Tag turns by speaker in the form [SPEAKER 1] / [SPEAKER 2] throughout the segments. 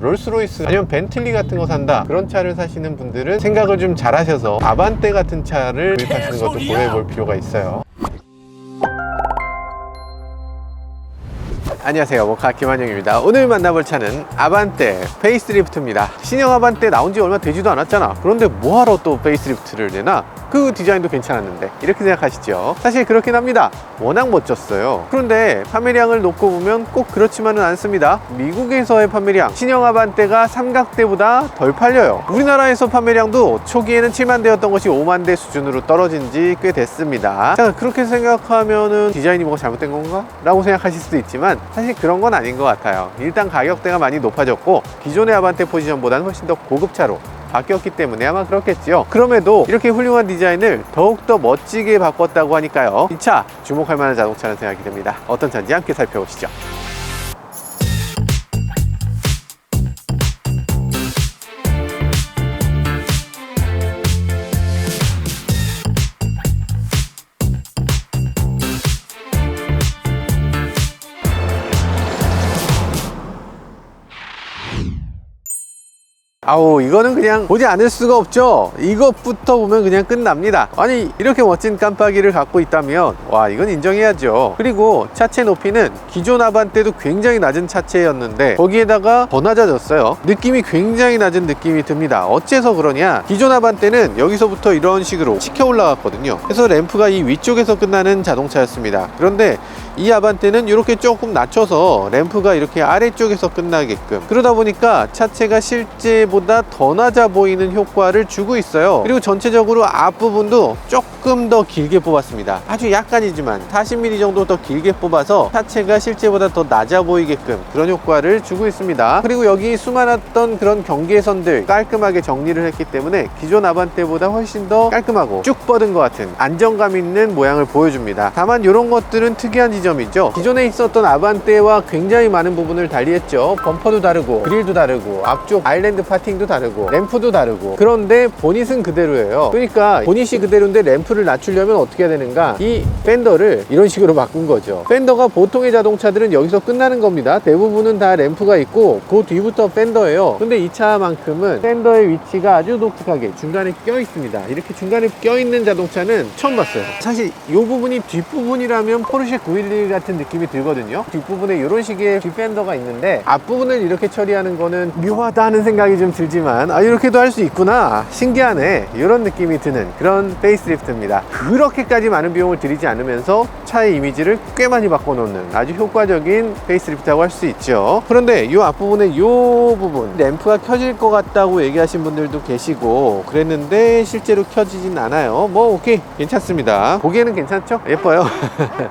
[SPEAKER 1] 롤스로이스 아니면 벤틀리 같은 거 산다, 그런 차를 사시는 분들은 생각을 좀 잘 하셔서 아반떼 같은 차를 구입하시는 것도 고려해 볼 필요가 있어요. 안녕하세요, 모카 김한영입니다. 오늘 만나볼 차는 아반떼 페이스리프트입니다. 신형 아반떼 나온 지 얼마 되지도 않았잖아. 그런데 뭐하러 또 페이스리프트를 내나? 그 디자인도 괜찮았는데, 이렇게 생각하시죠? 사실 그렇긴 합니다. 워낙 멋졌어요. 그런데 판매량을 놓고 보면 꼭 그렇지만은 않습니다. 미국에서의 판매량, 신형 아반떼가 삼각대보다 덜 팔려요. 우리나라에서 판매량도 초기에는 7만 대였던 것이 5만 대 수준으로 떨어진 지 꽤 됐습니다. 자, 그렇게 생각하면은 디자인이 뭐가 잘못된 건가? 라고 생각하실 수도 있지만 사실 그런 건 아닌 것 같아요. 일단 가격대가 많이 높아졌고 기존의 아반떼 포지션보다는 훨씬 더 고급차로 바뀌었기 때문에 아마 그렇겠지요. 그럼에도 이렇게 훌륭한 디자인을 더욱더 멋지게 바꿨다고 하니까요, 이 차 주목할 만한 자동차라는 생각이 듭니다. 어떤 차인지 함께 살펴보시죠. 아우, 이거는 그냥 보지 않을 수가 없죠. 이것부터 보면 그냥 끝납니다. 아니, 이렇게 멋진 깜빡이를 갖고 있다면 와, 이건 인정해야죠. 그리고 차체 높이는 기존 아반떼도 굉장히 낮은 차체였는데 거기에다가 더 낮아졌어요. 느낌이 굉장히 낮은 느낌이 듭니다. 어째서 그러냐, 기존 아반떼는 여기서부터 이런 식으로 치켜 올라갔거든요. 그래서 램프가 이 위쪽에서 끝나는 자동차였습니다. 그런데 이 아반떼는 이렇게 조금 낮춰서 램프가 이렇게 아래쪽에서 끝나게끔, 그러다 보니까 차체가 실제보다 더 낮아 보이는 효과를 주고 있어요. 그리고 전체적으로 앞부분도 조금 더 길게 뽑았습니다. 아주 약간이지만 40mm 정도 더 길게 뽑아서 차체가 실제보다 더 낮아 보이게끔 그런 효과를 주고 있습니다. 그리고 여기 수많았던 그런 경계선들 깔끔하게 정리를 했기 때문에 기존 아반떼보다 훨씬 더 깔끔하고 쭉 뻗은 것 같은 안정감 있는 모양을 보여줍니다. 다만 이런 것들은 특이한 지점이죠. 기존에 있었던 아반떼와 굉장히 많은 부분을 달리했죠. 범퍼도 다르고 그릴도 다르고 앞쪽 아일랜드 파팅도 다르고 램프도 다르고, 그런데 보닛은 그대로예요. 그러니까 보닛이 그대로인데 램프를 낮추려면 어떻게 해야 되는가, 이 팬더를 이런 식으로 바꾼 거죠. 팬더가 보통의 자동차들은 여기서 끝나는 겁니다. 대부분은 다 램프가 있고 그 뒤부터 팬더예요. 근데 이 차만큼은 팬더의 위치가 아주 독특하게 중간에 껴 있습니다. 이렇게 중간에 껴 있는 자동차는 처음 봤어요. 사실 이 부분이 뒷부분이라면 포르쉐 911 같은 느낌이 들거든요. 뒷부분에 이런 식의 뒷팬더가 있는데 앞부분을 이렇게 처리하는 거는 묘하다는 생각이 좀 들지만, 아, 이렇게도 할 수 있구나, 신기하네, 이런 느낌이 드는 그런 페이스리프트입니다. 그렇게까지 많은 비용을 들이지 않으면서 차의 이미지를 꽤 많이 바꿔놓는 아주 효과적인 페이스리프트라고 할 수 있죠. 그런데 이 앞부분에 이 부분 램프가 켜질 것 같다고 얘기하신 분들도 계시고 그랬는데 실제로 켜지진 않아요. 뭐 오케이, 괜찮습니다. 보기에는 괜찮죠? 예뻐요.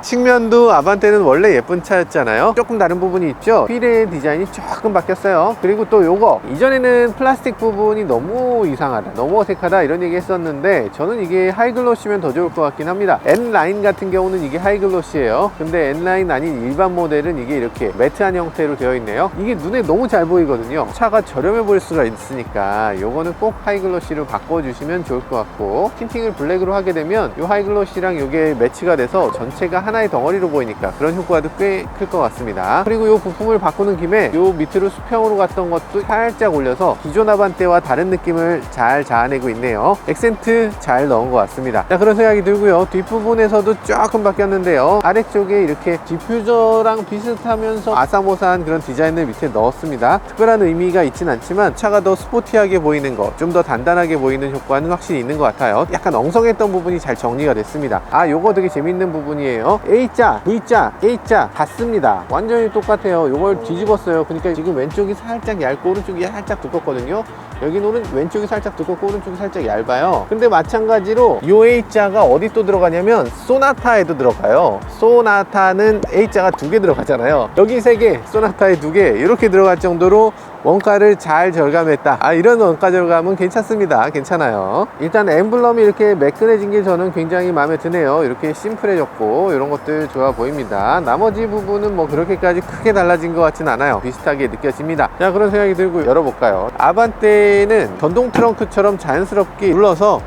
[SPEAKER 1] 측면도 아반떼는 원래 예쁜 차였잖아요. 조금 다른 부분이 있죠. 휠의 디자인이 조금 바뀌었어요. 그리고 또 요거, 이전에는 플라스틱 부분이 너무 이상하다, 너무 어색하다 이런 얘기 했었는데 저는 이게 하이글로시면 더 좋을 것 같긴 합니다. N라인 같은 경우는 이게 하이글로시예요. 근데 N라인 아닌 일반 모델은 이게 이렇게 매트한 형태로 되어 있네요. 이게 눈에 너무 잘 보이거든요. 차가 저렴해 보일 수가 있으니까 요거는 꼭 하이글로시로 바꿔주시면 좋을 것 같고, 틴팅을 블랙으로 하게 되면 요 하이글로시랑 요게 매치가 돼서 전체가 하나의 덩어리로 보이니까 그런 효과도 꽤 클 것 같습니다. 그리고 요 부품을 바꾸는 김에 요 밑으로 수평으로 갔던 것도 살짝 올려서 기존 아반떼와 다른 느낌을 잘 자아내고 있네요. 액센트 잘 넣은 것 같습니다. 자, 그런 생각이 들고요. 뒷부분에서도 조금 바뀌었는데요. 아래쪽에 이렇게 디퓨저랑 비슷하면서 아사모사한 그런 디자인을 밑에 넣었습니다. 특별한 의미가 있진 않지만 차가 더 스포티하게 보이는 것, 좀 더 단단하게 보이는 효과는 확실히 있는 것 같아요. 약간 엉성했던 부분이 잘 정리가 됐습니다. 아, 요거 되게 재밌는 부분이에요. A자, V자, A자 같습니다. 완전히 똑같아요. 요걸 뒤집었어요. 그러니까 지금 왼쪽이 살짝 얇고 오른쪽이 살짝 두껍거든요. 여기는 왼쪽이 살짝 두껍고 오른쪽이 살짝 얇아요. 근데 마찬가지로 요 A자가 어디 또 들어가냐면 소나타에도 들어가요. 소나타는 A자가 2개 들어가잖아요. 여기 3개, 소나타에 2개 이렇게 들어갈 정도로 원가를 잘 절감했다. 아, 이런 원가 절감은 괜찮습니다. 괜찮아요. 일단 엠블럼이 이렇게 매끈해진 게 저는 굉장히 마음에 드네요. 이렇게 심플해졌고 이런 것들 좋아 보입니다. 나머지 부분은 뭐 그렇게까지 크게 달라진 것 같진 않아요. 비슷하게 느껴집니다. 자, 그런 생각이 들고 열어볼까요? 아반떼는 전동 트렁크처럼 자연스럽게 눌러서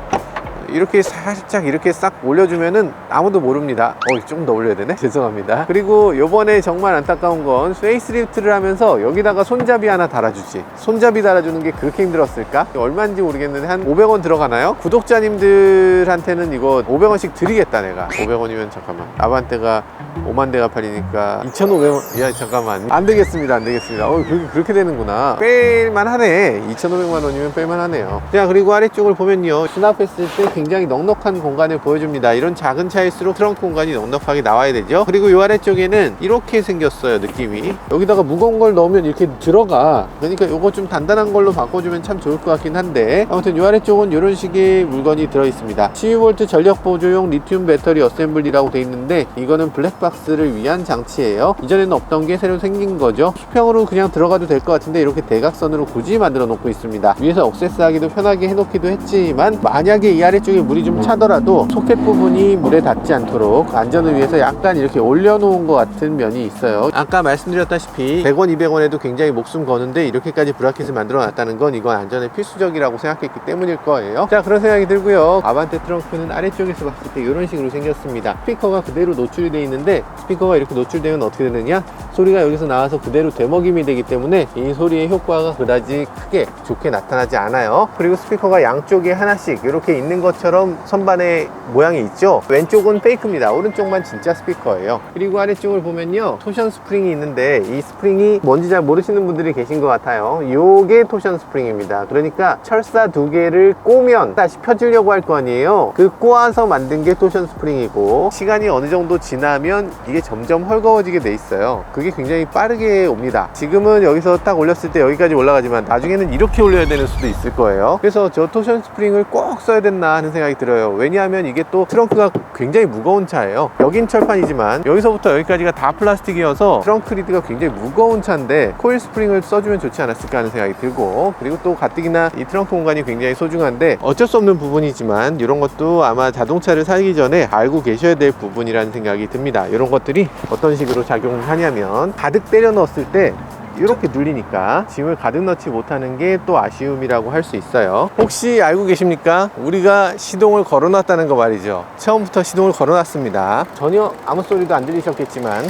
[SPEAKER 1] 이렇게 살짝 이렇게 싹 올려주면은 아무도 모릅니다. 조금 더 올려야 되네. 죄송합니다. 그리고 요번에 정말 안타까운 건 페이스리프트를 하면서 여기다가 손잡이 하나 달아주지. 손잡이 달아주는 게 그렇게 힘들었을까? 얼마인지 모르겠는데 한 500원 들어가나요? 구독자님들한테는 이거 500원씩 드리겠다. 내가 500원이면 잠깐만, 아반떼가 5만 대가 팔리니까 2,500원. 야 잠깐만, 안 되겠습니다. 안 되겠습니다. 그렇게 되는구나. 뺄만 하네. 2,500만 원이면 뺄만 하네요. 자, 그리고 아래쪽을 보면요, 수납했을 때 굉장히 넉넉한 공간을 보여줍니다. 이런 작은 차일수록 트렁크 공간이 넉넉하게 나와야 되죠. 그리고 이 아래쪽에는 이렇게 생겼어요. 느낌이 여기다가 무거운 걸 넣으면 이렇게 들어가. 그러니까 이거 좀 단단한 걸로 바꿔주면 참 좋을 것 같긴 한데, 아무튼 이 아래쪽은 이런 식의 물건이 들어있습니다. 12V 전력 보조용 리튬 배터리 어셈블리라고 되어 있는데, 이거는 블랙박스를 위한 장치예요. 이전에는 없던 게 새로 생긴 거죠. 수평으로 그냥 들어가도 될 것 같은데 이렇게 대각선으로 굳이 만들어 놓고 있습니다. 위에서 억세스하기도 편하게 해놓기도 했지만, 만약에 이 아래쪽에 물이 좀 차더라도 소켓 부분이 물에 닿지 않도록 안전을 위해서 약간 이렇게 올려놓은 것 같은 면이 있어요. 아까 말씀드렸다시피 100원, 200원에도 굉장히 목숨 거는데 이렇게까지 브라켓을 만들어 놨다는 건 이건 안전에 필수적이라고 생각했기 때문일 거예요. 자, 그런 생각이 들고요. 아반떼 트렁크는 아래쪽에서 봤을 때 이런 식으로 생겼습니다. 스피커가 그대로 노출이 되어 있는데, 스피커가 이렇게 노출되면 어떻게 되느냐, 소리가 여기서 나와서 그대로 되먹임이 되기 때문에 이 소리의 효과가 그다지 크게 좋게 나타나지 않아요. 그리고 스피커가 양쪽에 하나씩 이렇게 있는 것처럼 선반의 모양이 있죠. 왼쪽은 페이크입니다. 오른쪽만 진짜 스피커예요. 그리고 아래쪽을 보면요, 토션 스프링이 있는데, 이 스프링이 뭔지 잘 모르시는 분들이 계신 것 같아요. 요게 토션 스프링입니다. 그러니까 철사 두 개를 꼬면 다시 펴지려고 할 거 아니에요. 그 꼬아서 만든 게 토션 스프링이고, 시간이 어느 정도 지나면 이게 점점 헐거워지게 돼 있어요. 그게 굉장히 빠르게 옵니다. 지금은 여기서 딱 올렸을 때 여기까지 올라가지만 나중에는 이렇게 올려야 되는 수도 있을 거예요. 그래서 저 토션 스프링을 꼭 써야 됐나 하는 생각이 들어요. 왜냐하면 이게 또 트렁크가 굉장히 무거운 차예요. 여긴 철판이지만 여기서부터 여기까지가 다 플라스틱이어서 트렁크 리드가 굉장히 무거운 차인데 코일 스프링을 써주면 좋지 않았을까 하는 생각이 들고, 그리고 또 가뜩이나 이 트렁크 공간이 굉장히 소중한데 어쩔 수 없는 부분이지만 이런 것도 아마 자동차를 사기 전에 알고 계셔야 될 부분이라는 생각이 듭니다. 이런 것들이 어떤 식으로 작용을 하냐면, 가득 때려 넣었을 때 이렇게 눌리니까 짐을 가득 넣지 못하는 게 또 아쉬움이라고 할 수 있어요. 혹시 알고 계십니까? 우리가 시동을 걸어놨다는 거 말이죠. 처음부터 시동을 걸어놨습니다. 전혀 아무 소리도 안 들리셨겠지만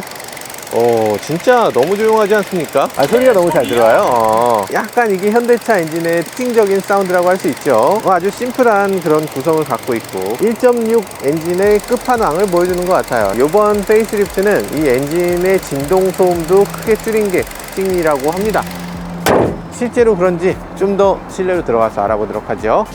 [SPEAKER 1] 진짜 너무 조용하지 않습니까? 소리가 너무 잘 들어요. 약간 이게 현대차 엔진의 특징적인 사운드라고 할 수 있죠. 아주 심플한 그런 구성을 갖고 있고 1.6 엔진의 끝판왕을 보여주는 것 같아요. 이번 페이스리프트는 이 엔진의 진동 소음도 크게 줄인 게 특징이라고 합니다. 실제로 그런지 좀 더 실내로 들어가서 알아보도록 하죠.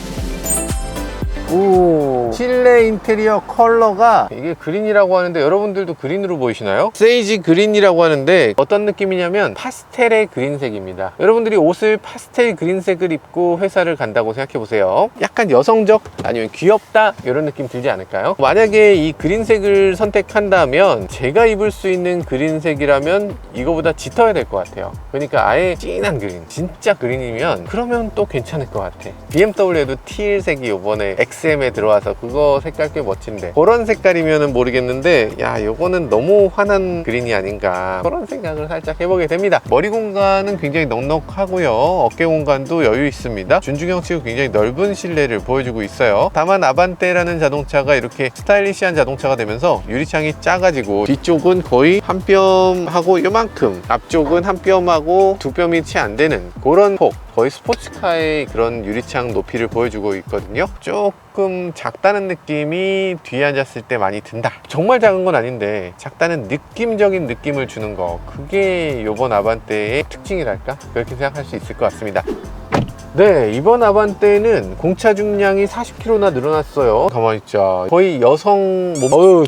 [SPEAKER 1] 오, 실내 인테리어 컬러가 이게 그린이라고 하는데, 여러분들도 그린으로 보이시나요? 세이지 그린이라고 하는데 어떤 느낌이냐면 파스텔의 그린색입니다. 여러분들이 옷을 파스텔 그린색을 입고 회사를 간다고 생각해 보세요. 약간 여성적, 아니면 귀엽다, 이런 느낌 들지 않을까요? 만약에 이 그린색을 선택한다면, 제가 입을 수 있는 그린색이라면 이거보다 짙어야 될 것 같아요. 그러니까 아예 진한 그린, 진짜 그린이면 그러면 또 괜찮을 것 같아. BMW에도 teal색이 이번에 XM에 들어와서 그거 색깔 꽤 멋진데, 그런 색깔이면은 모르겠는데, 야, 요거는 너무 환한 그린이 아닌가, 그런 생각을 살짝 해보게 됩니다. 머리 공간은 굉장히 넉넉하고요, 어깨 공간도 여유 있습니다. 준중형 치고 굉장히 넓은 실내를 보여주고 있어요. 다만 아반떼라는 자동차가 이렇게 스타일리시한 자동차가 되면서 유리창이 작아지고, 뒤쪽은 거의 한 뼘하고 요만큼, 앞쪽은 한 뼘하고 두 뼘이 채 안 되는 그런 폭, 거의 스포츠카의 그런 유리창 높이를 보여주고 있거든요. 조금 작다는 느낌이 뒤에 앉았을 때 많이 든다. 정말 작은 건 아닌데 작다는 느낌적인 느낌을 주는 거, 그게 이번 아반떼의 특징이랄까, 그렇게 생각할 수 있을 것 같습니다. 네, 이번 아반떼는 공차 중량이 40kg나 늘어났어요. 가만히 있자, 거의 여성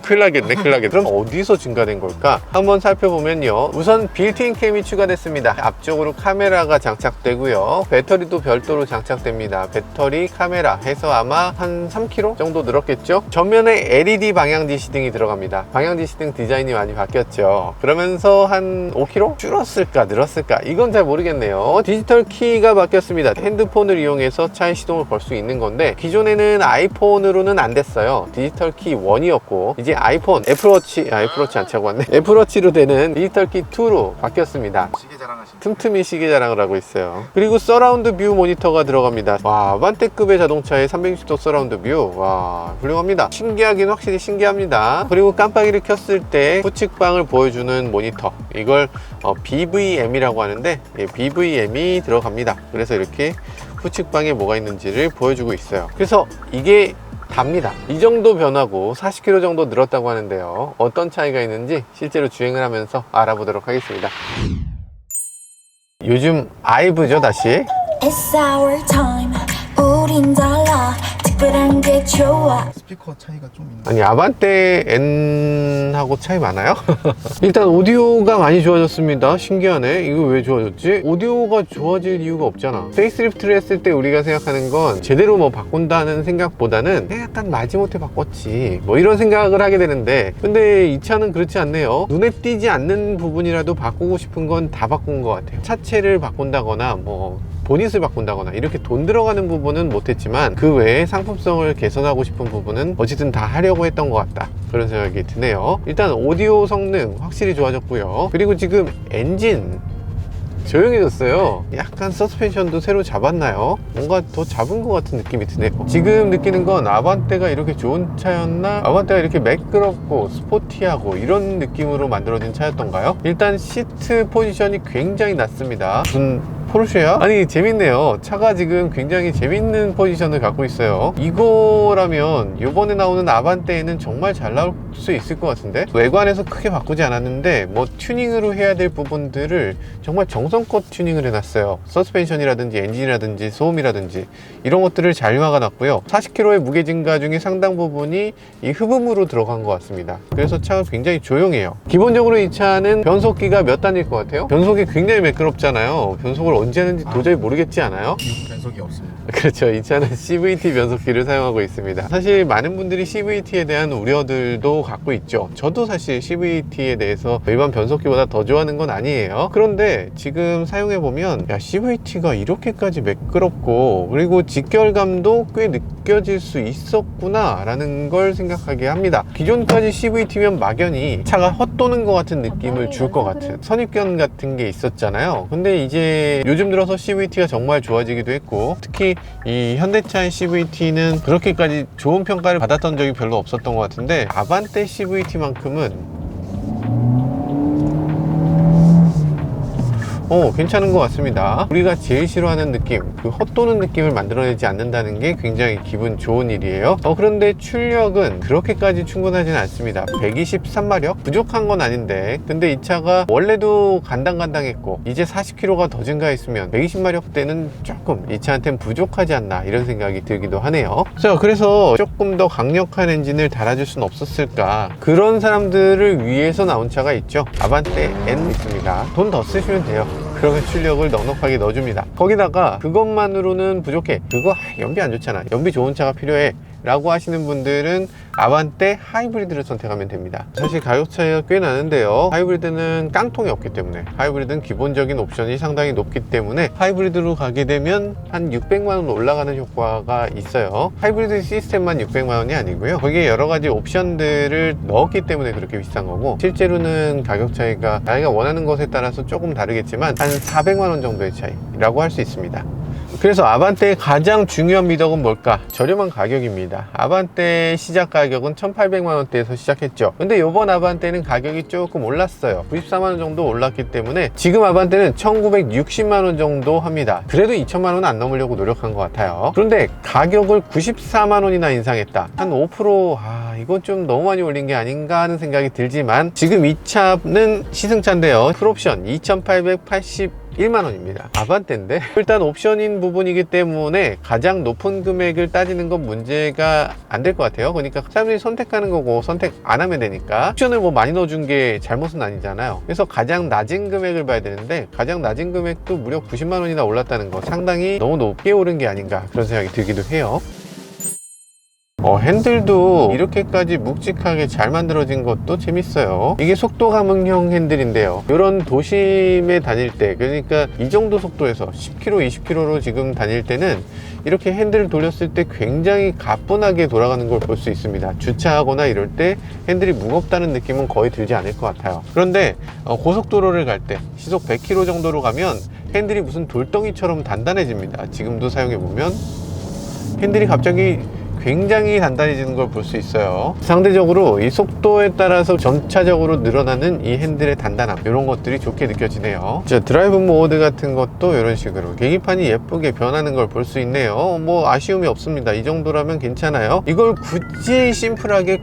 [SPEAKER 1] 큰일 나겠네. 그럼 어디서 증가된 걸까? 한번 살펴보면요, 우선 빌트인 캠이 추가됐습니다. 앞쪽으로 카메라가 장착되고요, 배터리도 별도로 장착됩니다. 배터리, 카메라 해서 아마 한 3kg 정도 늘었겠죠. 전면에 LED 방향지시등이 들어갑니다. 방향지시등 디자인이 많이 바뀌었죠. 그러면서 한 5kg 줄었을까 늘었을까, 이건 잘 모르겠네요. 디지털 키가 바뀌었습니다. 핸드폰을 이용해서 차의 시동을 걸 수 있는 건데, 기존에는 아이폰으로는 안 됐어요. 디지털 키 1이었고 이제 아이폰, 애플워치 안 차고 왔네. 애플워치로 되는 디지털 키 2로 바뀌었습니다.
[SPEAKER 2] 시계 자랑하시는
[SPEAKER 1] 틈틈이 시계 자랑을 하고 있어요. 그리고 서라운드 뷰 모니터가 들어갑니다. 와, 아반떼급의 자동차에 360도 서라운드 뷰, 와, 훌륭합니다. 신기하긴 확실히 신기합니다. 그리고 깜빡이를 켰을 때 후측방을 보여주는 모니터, 이걸 BVM이라고 하는데, BVM이 들어갑니다. 그래서 이렇게 후측방에 뭐가 있는지를 보여주고 있어요. 그래서 이게 답니다. 이 정도 변하고 40km 정도 늘었다고 하는데요, 어떤 차이가 있는지 실제로 주행을 하면서 알아보도록 하겠습니다. 요즘 아이브죠, 다시.
[SPEAKER 3] It's our time. 우린 달라. 특별한 게 좋아.
[SPEAKER 2] 스피커 차이가 좀 있는.
[SPEAKER 1] 아니, 아반떼 N하고 차이 많아요? 일단 오디오가 많이 좋아졌습니다. 신기하네. 이거 왜 좋아졌지? 오디오가 좋아질 이유가 없잖아. 페이스리프트를 했을 때 우리가 생각하는 건 제대로 뭐 바꾼다는 생각보다는 약간 마지못해 바꿨지, 뭐 이런 생각을 하게 되는데, 근데 이 차는 그렇지 않네요. 눈에 띄지 않는 부분이라도 바꾸고 싶은 건 다 바꾼 것 같아요. 차체를 바꾼다거나 뭐 보닛을 바꾼다거나 이렇게 돈 들어가는 부분은 못했지만, 그 외에 상품성을 개선하고 싶은 부분은 어쨌든 다 하려고 했던 것 같다, 그런 생각이 드네요. 일단 오디오 성능 확실히 좋아졌고요. 그리고 지금 엔진 조용해졌어요. 약간 서스펜션도 새로 잡았나요? 뭔가 더 잡은 것 같은 느낌이 드네요. 지금 느끼는 건 아반떼가 이렇게 좋은 차였나? 아반떼가 이렇게 매끄럽고 스포티하고 이런 느낌으로 만들어진 차였던가요? 일단 시트 포지션이 굉장히 낮습니다. 무슨 포르쉐야? 아니, 재밌네요. 차가 지금 굉장히 재밌는 포지션을 갖고 있어요. 이거라면 이번에 나오는 아반떼에는 정말 잘 나올 수 있을 것 같은데, 외관에서 크게 바꾸지 않았는데 뭐 튜닝으로 해야 될 부분들을 정말 정성껏 튜닝을 해놨어요. 서스펜션이라든지 엔진이라든지 소음이라든지 이런 것들을 잘 막아놨고요. 40km의 무게 증가 중에 상당 부분이 이 흡음으로 들어간 것 같습니다. 그래서 차가 굉장히 조용해요. 기본적으로 이 차는 변속기가 몇 단일 것 같아요? 변속이 굉장히 매끄럽잖아요. 변속을 언제 하는지 도저히 모르겠지 않아요?
[SPEAKER 2] 변속이 없습니다.
[SPEAKER 1] 그렇죠. 이 차는 CVT 변속기를 사용하고 있습니다. 사실 많은 분들이 CVT에 대한 우려들도 갖고 있죠. 저도 사실 CVT에 대해서 일반 변속기보다 더 좋아하는 건 아니에요. 그런데 지금 사용해보면, 야, CVT가 이렇게까지 매끄럽고 그리고 직결감도 꽤 느껴질 수 있었구나 라는 걸 생각하게 합니다. 기존까지 CVT면 막연히 차가 헛도는 것 같은 느낌을 줄 것 같은 선입견 같은 게 있었잖아요. 근데 이제 요즘 들어서 CVT가 정말 좋아지기도 했고, 특히 이 현대차의 CVT는 그렇게까지 좋은 평가를 받았던 적이 별로 없었던 것 같은데, 아반떼 CVT만큼은 괜찮은 것 같습니다. 우리가 제일 싫어하는 느낌, 그 헛도는 느낌을 만들어내지 않는다는 게 굉장히 기분 좋은 일이에요. 그런데 출력은 그렇게까지 충분하지는 않습니다. 123마력? 부족한 건 아닌데, 근데 이 차가 원래도 간당간당했고 이제 40km가 더 증가했으면 120마력대는 조금 이 차한테는 부족하지 않나, 이런 생각이 들기도 하네요. 자, 그래서 조금 더 강력한 엔진을 달아줄 수는 없었을까, 그런 사람들을 위해서 나온 차가 있죠. 아반떼 N 있습니다. 돈 더 쓰시면 돼요. 그러면 출력을 넉넉하게 넣어줍니다. 거기다가 그것만으로는 부족해, 그거 연비 안 좋잖아, 연비 좋은 차가 필요해 라고 하시는 분들은 아반떼 하이브리드를 선택하면 됩니다. 사실 가격 차이가 꽤 나는데요, 하이브리드는 깡통이 없기 때문에, 하이브리드는 기본적인 옵션이 상당히 높기 때문에 하이브리드로 가게 되면 한 600만원 올라가는 효과가 있어요. 하이브리드 시스템만 600만원이 아니고요, 거기에 여러가지 옵션들을 넣었기 때문에 그렇게 비싼 거고, 실제로는 가격 차이가 자기가 원하는 것에 따라서 조금 다르겠지만 한 400만원 정도의 차이라고 할 수 있습니다. 그래서 아반떼의 가장 중요한 미덕은 뭘까? 저렴한 가격입니다. 아반떼 시작 가격은 1800만원대에서 시작했죠. 근데 이번 아반떼는 가격이 조금 올랐어요. 94만원 정도 올랐기 때문에 지금 아반떼는 1960만원 정도 합니다. 그래도 2000만원 안 넘으려고 노력한 것 같아요. 그런데 가격을 94만원이나 인상했다, 한 5%, 이건 좀 너무 많이 올린 게 아닌가 하는 생각이 들지만, 지금 이 차는 시승차인데요, 풀옵션 2881만원입니다. 아반떼인데 일단 옵션인 부분이기 때문에 가장 높은 금액을 따지는 건 문제가 안 될 것 같아요. 그러니까 사람들이 선택하는 거고 선택 안 하면 되니까, 옵션을 뭐 많이 넣어준 게 잘못은 아니잖아요. 그래서 가장 낮은 금액을 봐야 되는데, 가장 낮은 금액도 무려 90만원이나 올랐다는 거, 상당히 너무 높게 오른 게 아닌가, 그런 생각이 들기도 해요. 핸들도 이렇게까지 묵직하게 잘 만들어진 것도 재밌어요. 이게 속도 감응형 핸들인데요, 이런 도심에 다닐 때, 그러니까 이 정도 속도에서 10km, 20km로 지금 다닐 때는 이렇게 핸들을 돌렸을 때 굉장히 가뿐하게 돌아가는 걸 볼 수 있습니다. 주차하거나 이럴 때 핸들이 무겁다는 느낌은 거의 들지 않을 것 같아요. 그런데 고속도로를 갈 때 시속 100km 정도로 가면 핸들이 무슨 돌덩이처럼 단단해집니다. 지금도 사용해보면 핸들이 갑자기 굉장히 단단해지는 걸 볼 수 있어요. 상대적으로 이 속도에 따라서 점차적으로 늘어나는 이 핸들의 단단함, 이런 것들이 좋게 느껴지네요. 자, 드라이브 모드 같은 것도 이런 식으로 계기판이 예쁘게 변하는 걸 볼 수 있네요. 뭐 아쉬움이 없습니다. 이 정도라면 괜찮아요. 이걸 굳이 심플하게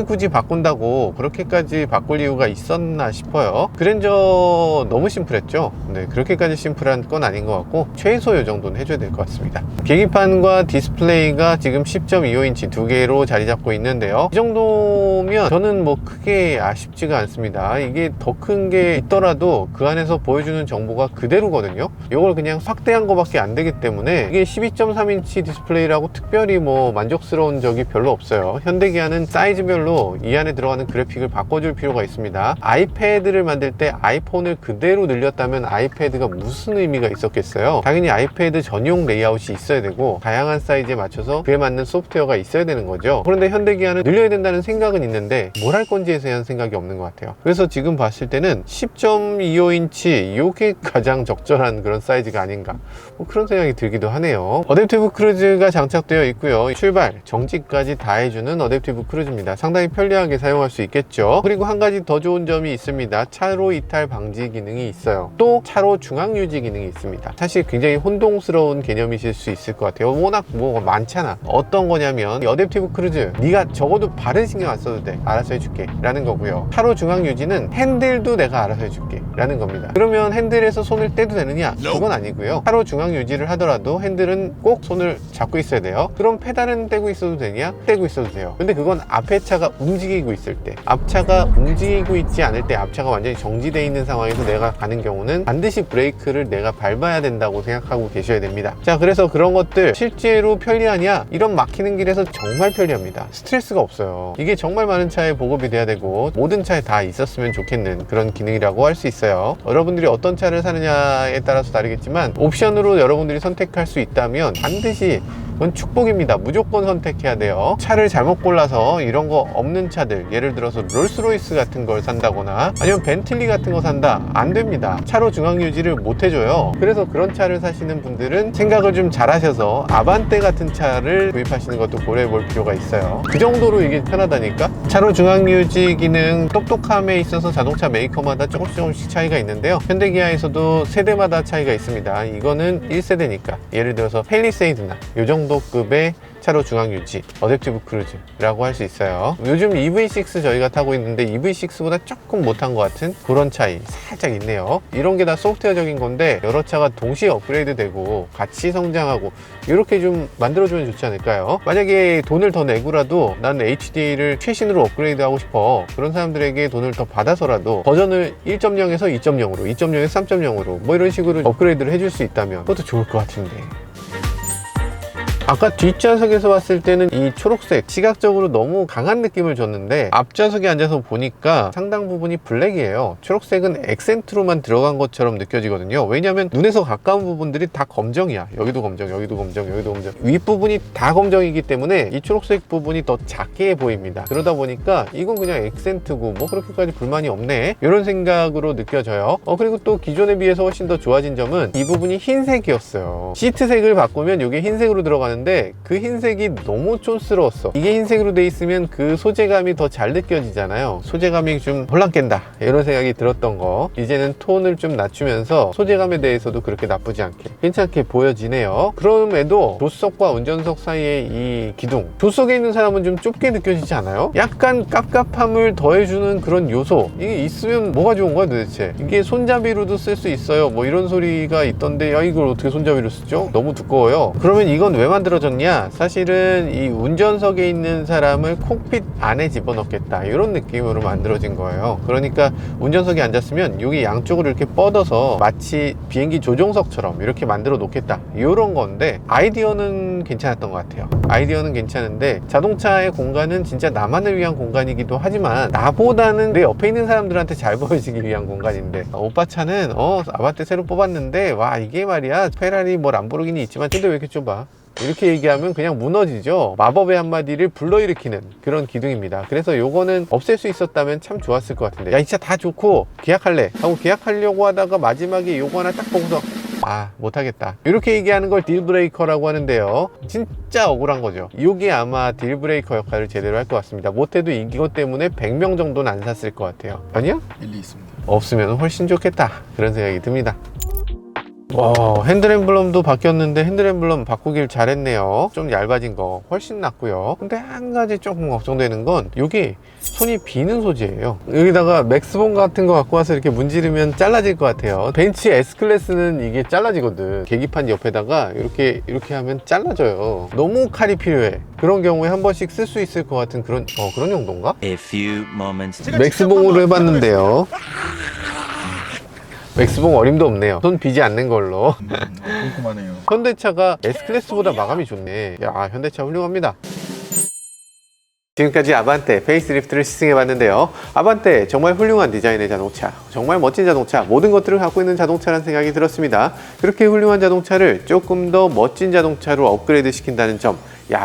[SPEAKER 1] 굳이 바꾼다고 그렇게까지 바꿀 이유가 있었나 싶어요. 그랜저 너무 심플했죠. 네, 그렇게까지 심플한 건 아닌 것 같고 최소 이 정도는 해줘야 될 것 같습니다. 계기판과 디스플레이가 지금 10.25인치 두 개로 자리 잡고 있는데요, 이 정도면 저는 뭐 크게 아쉽지가 않습니다. 이게 더 큰 게 있더라도 그 안에서 보여주는 정보가 그대로거든요. 이걸 그냥 확대한 거밖에 안 되기 때문에 이게 12.3인치 디스플레이라고 특별히 뭐 만족스러운 적이 별로 없어요. 현대기아는 사이즈별로 이 안에 들어가는 그래픽을 바꿔줄 필요가 있습니다. 아이패드를 만들 때 아이폰을 그대로 늘렸다면 아이패드가 무슨 의미가 있었겠어요. 당연히 아이패드 전용 레이아웃이 있어야 되고 다양한 사이즈에 맞춰서 그에 맞는 소프트웨어가 있어야 되는 거죠. 그런데 현대기아는 늘려야 된다는 생각은 있는데 뭘 할 건지에 대한 생각이 없는 것 같아요. 그래서 지금 봤을 때는 10.25인치 이게 가장 적절한 그런 사이즈가 아닌가, 뭐 그런 생각이 들기도 하네요. 어댑티브 크루즈가 장착되어 있고요, 출발, 정지까지 다 해주는 어댑티브 크루즈입니다. 상당히 편리하게 사용할 수 있겠죠. 그리고 한 가지 더 좋은 점이 있습니다. 차로 이탈 방지 기능이 있어요. 또 차로 중앙 유지 기능이 있습니다. 사실 굉장히 혼동스러운 개념이실 수 있을 것 같아요. 워낙 뭐가 많잖아. 어떤 거냐면 이 어댑티브 크루즈, 네가 적어도 발은 신경 안 써도 돼, 알아서 해줄게 라는 거고요. 차로 중앙 유지는 핸들도 내가 알아서 해줄게 라는 겁니다. 그러면 핸들에서 손을 떼도 되느냐? 그건 아니고요. 차로 중앙 유지를 하더라도 핸들은 꼭 손을 잡고 있어야 돼요. 그럼 페달은 떼고 있어도 되냐? 떼고 있어도 돼요. 근데 그건 앞에 차가 움직이고 있을 때, 앞차가 움직이고 있지 않을 때, 앞차가 완전히 정지되어 있는 상황에서 내가 가는 경우는 반드시 브레이크를 내가 밟아야 된다고 생각하고 계셔야 됩니다. 자, 그래서 그런 것들 실제로 편리하냐? 이런 막히는 길에서 정말 편리합니다. 스트레스가 없어요. 이게 정말 많은 차에 보급이 돼야 되고 모든 차에 다 있었으면 좋겠는 그런 기능이라고 할 수 있어요. 여러분들이 어떤 차를 사느냐에 따라서 다르겠지만 옵션으로 여러분들이 선택할 수 있다면 반드시 그건 축복입니다. 무조건 선택해야 돼요. 차를 잘못 골라서 이런 거 없는 차들, 예를 들어서 롤스로이스 같은 걸 산다거나 아니면 벤틀리 같은 거 산다, 안 됩니다. 차로 중앙 유지를 못 해줘요. 그래서 그런 차를 사시는 분들은 생각을 좀 잘 하셔서 아반떼 같은 차를 구입하시는 것도 고려해 볼 필요가 있어요. 그 정도로 이게 편하다니까. 차로 중앙 유지 기능 똑똑함에 있어서 자동차 메이커마다 조금씩 차이가 있는데요, 현대기아에서도 세대마다 차이가 있습니다. 이거는 1세대니까 예를 들어서 펠리세이드나 요 정도 급의 차로 중앙 유지, 어댑티브 크루즈라고 할 수 있어요. 요즘 EV6 저희가 타고 있는데 EV6보다 조금 못한 것 같은 그런 차이 살짝 있네요. 이런 게 다 소프트웨어적인 건데 여러 차가 동시에 업그레이드 되고 같이 성장하고 이렇게 좀 만들어주면 좋지 않을까요? 만약에 돈을 더 내고라도 난 HD를 최신으로 업그레이드 하고 싶어, 그런 사람들에게 돈을 더 받아서라도 버전을 1.0에서 2.0으로, 2.0에서 3.0으로 뭐 이런 식으로 업그레이드를 해줄 수 있다면 그것도 좋을 것 같은데. 아까 뒷좌석에서 봤을 때는 이 초록색 시각적으로 너무 강한 느낌을 줬는데 앞좌석에 앉아서 보니까 상당 부분이 블랙이에요. 초록색은 액센트로만 들어간 것처럼 느껴지거든요. 왜냐하면 눈에서 가까운 부분들이 다 검정이야. 여기도 검정, 여기도 검정, 여기도 검정, 윗부분이 다 검정이기 때문에 이 초록색 부분이 더 작게 보입니다. 그러다 보니까 이건 그냥 액센트고 뭐 그렇게까지 불만이 없네, 이런 생각으로 느껴져요. 그리고 또 기존에 비해서 훨씬 더 좋아진 점은 이 부분이 흰색이었어요. 시트색을 바꾸면 이게 흰색으로 들어가는 그 흰색이 너무 촌스러웠어. 이게 흰색으로 돼 있으면 그 소재감이 더 잘 느껴지잖아요. 소재감이 좀 혼란 깬다, 이런 생각이 들었던 거, 이제는 톤을 좀 낮추면서 소재감에 대해서도 그렇게 나쁘지 않게 괜찮게 보여지네요. 그럼에도 조수석과 운전석 사이의 이 기둥, 조수석에 있는 사람은 좀 좁게 느껴지지 않아요? 약간 깝깝함을 더해주는 그런 요소, 이게 있으면 뭐가 좋은 거야 도대체? 이게 손잡이로도 쓸 수 있어요 뭐 이런 소리가 있던데, 야 이걸 어떻게 손잡이로 쓰죠? 너무 두꺼워요. 그러면 이건 왜 만든 만들어졌냐? 사실은 이 운전석에 있는 사람을 콕핏 안에 집어넣겠다 이런 느낌으로 만들어진 거예요. 그러니까 운전석에 앉았으면 여기 양쪽으로 이렇게 뻗어서 마치 비행기 조종석처럼 이렇게 만들어 놓겠다 이런 건데, 아이디어는 괜찮았던 것 같아요. 아이디어는 괜찮은데 자동차의 공간은 진짜 나만을 위한 공간이기도 하지만 나보다는 내 옆에 있는 사람들한테 잘 보여지기 위한 공간인데, 오빠 차는 아반떼 새로 뽑았는데 와 이게 말이야 페라리 뭐 람보르기니 있지만 근데 왜 이렇게 좁아? 이렇게 얘기하면 그냥 무너지죠. 마법의 한마디를 불러일으키는 그런 기둥입니다. 그래서 요거는 없앨 수 있었다면 참 좋았을 것 같은데, 야 이 차 다 좋고 계약할래 하고 계약하려고 하다가 마지막에 요거 하나 딱 보고서 못하겠다 이렇게 얘기하는 걸 딜브레이커라고 하는데요. 진짜 억울한 거죠. 이게 아마 딜브레이커 역할을 제대로 할 것 같습니다. 못해도 이것 때문에 100명 정도는 안 샀을 것 같아요. 아니요?
[SPEAKER 2] 일리 있습니다.
[SPEAKER 1] 없으면 훨씬 좋겠다 그런 생각이 듭니다. 핸들 엠블럼도 바뀌었는데 핸들 엠블럼 바꾸길 잘했네요. 좀 얇아진 거 훨씬 낫고요. 근데 한 가지 조금 걱정되는 건 이게 손이 비는 소재예요. 여기다가 맥스본 같은 거 갖고 와서 이렇게 문지르면 잘라질 것 같아요. 벤츠 S클래스는 이게 잘라지거든. 계기판 옆에다가 이렇게 하면 잘라져요. 너무 칼이 필요해. 그런 경우에 한 번씩 쓸 수 있을 것 같은 그런 용도인가? 맥스봉으로 해봤는데요. 맥스봉 어림도 없네요. 손 비지 않는 걸로.
[SPEAKER 2] 꼼꼼하네요.
[SPEAKER 1] 현대차가 S클래스보다 마감이 좋네. 야, 현대차 훌륭합니다. 지금까지 아반떼 페이스리프트를 시승해봤는데요. 아반떼 정말 훌륭한 디자인의 자동차, 정말 멋진 자동차, 모든 것들을 갖고 있는 자동차라는 생각이 들었습니다. 그렇게 훌륭한 자동차를 조금 더 멋진 자동차로 업그레이드 시킨다는 점,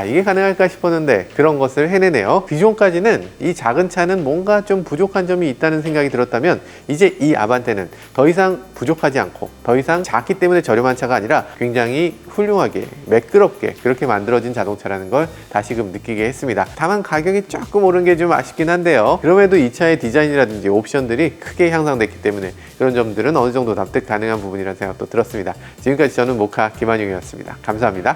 [SPEAKER 1] 이게 가능할까 싶었는데 그런 것을 해내네요. 기존까지는 이 작은 차는 뭔가 좀 부족한 점이 있다는 생각이 들었다면 이제 이 아반떼는 더 이상 부족하지 않고 더 이상 작기 때문에 저렴한 차가 아니라 굉장히 훌륭하게 매끄럽게 그렇게 만들어진 자동차라는 걸 다시금 느끼게 했습니다. 다만 가격이 조금 오른 게 좀 아쉽긴 한데요. 그럼에도 이 차의 디자인이라든지 옵션들이 크게 향상됐기 때문에 그런 점들은 어느 정도 납득 가능한 부분이라는 생각도 들었습니다. 지금까지 저는 모카 김한용이었습니다. 감사합니다.